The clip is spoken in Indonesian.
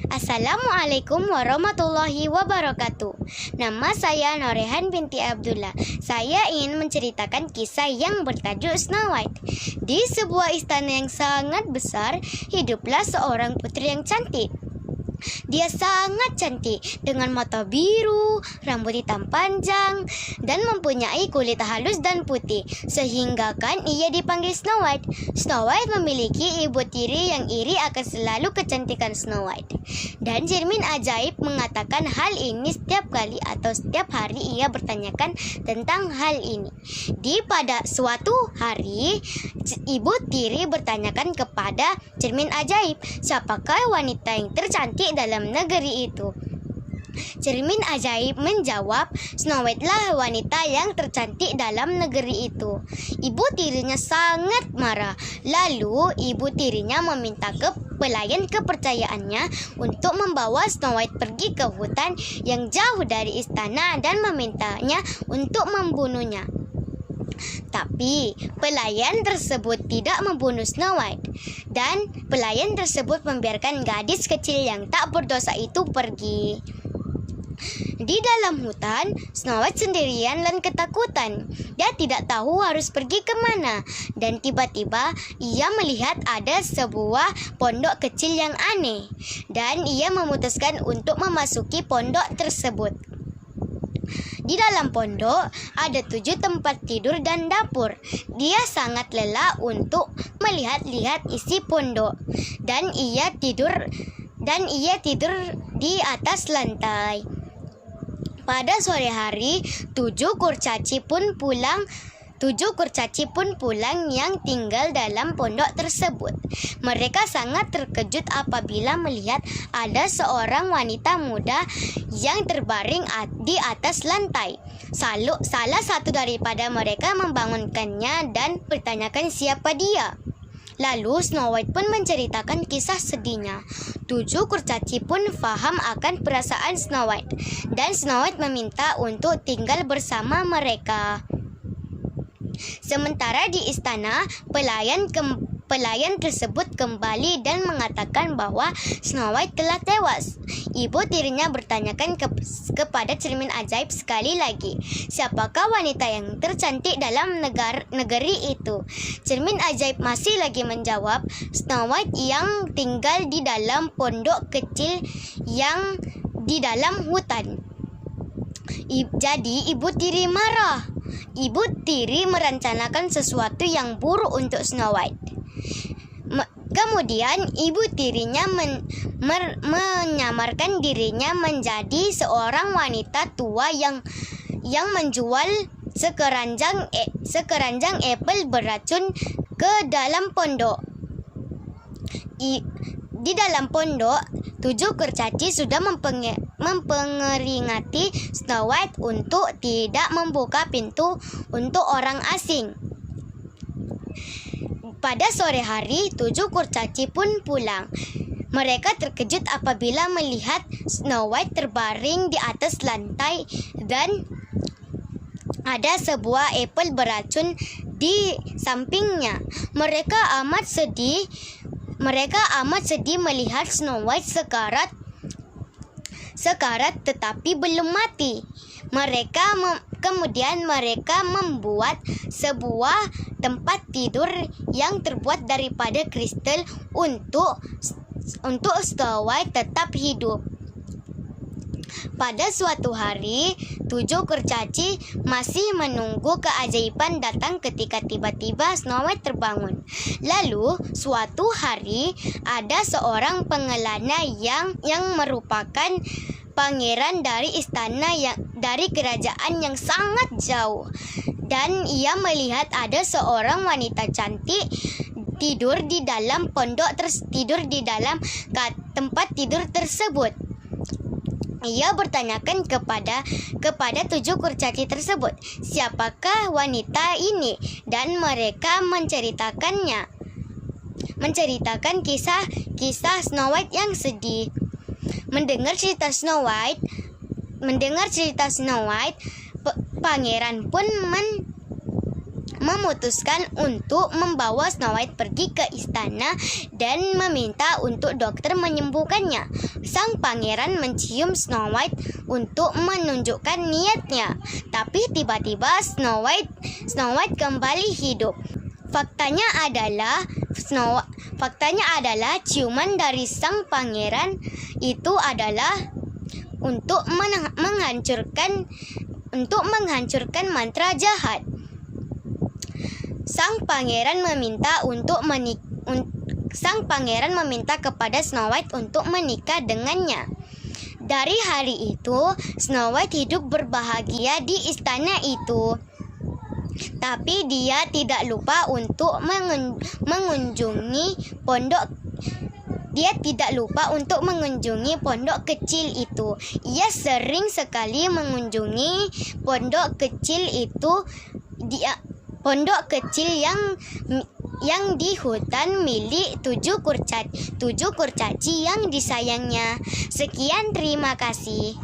Assalamualaikum warahmatullahi wabarakatuh. Nama saya Norehan binti Abdullah. Saya ingin menceritakan kisah yang bertajuk Snow White. Di sebuah istana yang sangat besar, hiduplah seorang putri yang cantik. Dia sangat cantik dengan mata biru, rambut hitam panjang, dan mempunyai kulit halus dan putih, sehingga kan ia dipanggil Snow White. Snow White memiliki ibu tiri yang iri akan selalu kecantikan Snow White. Dan cermin ajaib mengatakan hal ini setiap kali atau setiap hari ia bertanyakan tentang hal ini. Pada suatu hari, ibu tiri bertanyakan kepada cermin ajaib, siapakah wanita yang tercantik dalam negeri itu? Cermin ajaib menjawab, Snow White lah wanita yang tercantik dalam negeri itu. Ibu tirinya sangat marah. Lalu ibu tirinya meminta pelayan kepercayaannya untuk membawa Snow White pergi ke hutan yang jauh dari istana dan memintanya untuk membunuhnya. Tapi pelayan tersebut tidak membunuh Snow White, dan pelayan tersebut membiarkan gadis kecil yang tak berdosa itu pergi. Di dalam hutan, Snow White sendirian dan ketakutan. Dia tidak tahu harus pergi kemana. Dan tiba-tiba ia melihat ada sebuah pondok kecil yang aneh. Dan ia memutuskan untuk memasuki pondok tersebut. Di dalam pondok ada 7 tempat tidur dan dapur. Dia sangat lelah untuk melihat-lihat isi pondok. Dan ia tidur di atas lantai. Pada sore hari, 7 kurcaci pun pulang yang tinggal dalam pondok tersebut. Mereka sangat terkejut apabila melihat ada seorang wanita muda yang terbaring di atas lantai. Salah satu daripada mereka membangunkannya dan bertanyakan siapa dia. Lalu Snow White pun menceritakan kisah sedihnya. 7 kurcaci pun faham akan perasaan Snow White, dan Snow White meminta untuk tinggal bersama mereka. Sementara di istana, pelayan tersebut kembali dan mengatakan bahwa Snow White telah tewas. Ibu tirinya bertanyakan kepada cermin ajaib sekali lagi, siapakah wanita yang tercantik dalam negeri itu? Cermin ajaib masih lagi menjawab, Snow White yang tinggal di dalam pondok kecil yang di dalam hutan. Jadi ibu tiri marah. Ibu tiri merencanakan sesuatu yang buruk untuk Snow White. Kemudian ibu tirinya menyamarkan dirinya menjadi seorang wanita tua yang menjual sekeranjang apel beracun ke dalam pondok. Di dalam pondok, 7 kurcaci sudah memperingati Snow White untuk tidak membuka pintu untuk orang asing. Pada sore hari, 7 kurcaci pun pulang. Mereka terkejut apabila melihat Snow White terbaring di atas lantai dan ada sebuah apel beracun di sampingnya. Mereka amat sedih melihat Snow White sekarat tetapi belum mati. Kemudian mereka membuat sebuah tempat tidur yang terbuat daripada kristal untuk Snow White tetap hidup. Pada suatu hari, 7 kurcaci masih menunggu keajaiban datang ketika tiba-tiba Snow White terbangun. Lalu, suatu hari ada seorang pengelana yang merupakan pangeran dari istana dari kerajaan yang sangat jauh, dan ia melihat ada seorang wanita cantik tidur di dalam tempat tidur tersebut. Ia bertanyakan kepada 7 kurcaci tersebut, siapakah wanita ini? Dan mereka menceritakan kisah Snow White yang sedih. Mendengar cerita Snow White, pangeran pun memutuskan untuk membawa Snow White pergi ke istana dan meminta untuk dokter menyembuhkannya. Sang pangeran mencium Snow White untuk menunjukkan niatnya, tapi tiba-tiba Snow White kembali hidup. Faktanya adalah ciuman dari sang pangeran itu adalah untuk menghancurkan mantra jahat. Sang pangeran meminta kepada Snow White untuk menikah dengannya. Dari hari itu, Snow White hidup berbahagia di istana itu. Tapi dia tidak lupa untuk mengunjungi pondok kecil itu. Ia sering sekali mengunjungi pondok kecil yang di hutan milik tujuh kurcaci yang disayangnya. Sekian, terima kasih.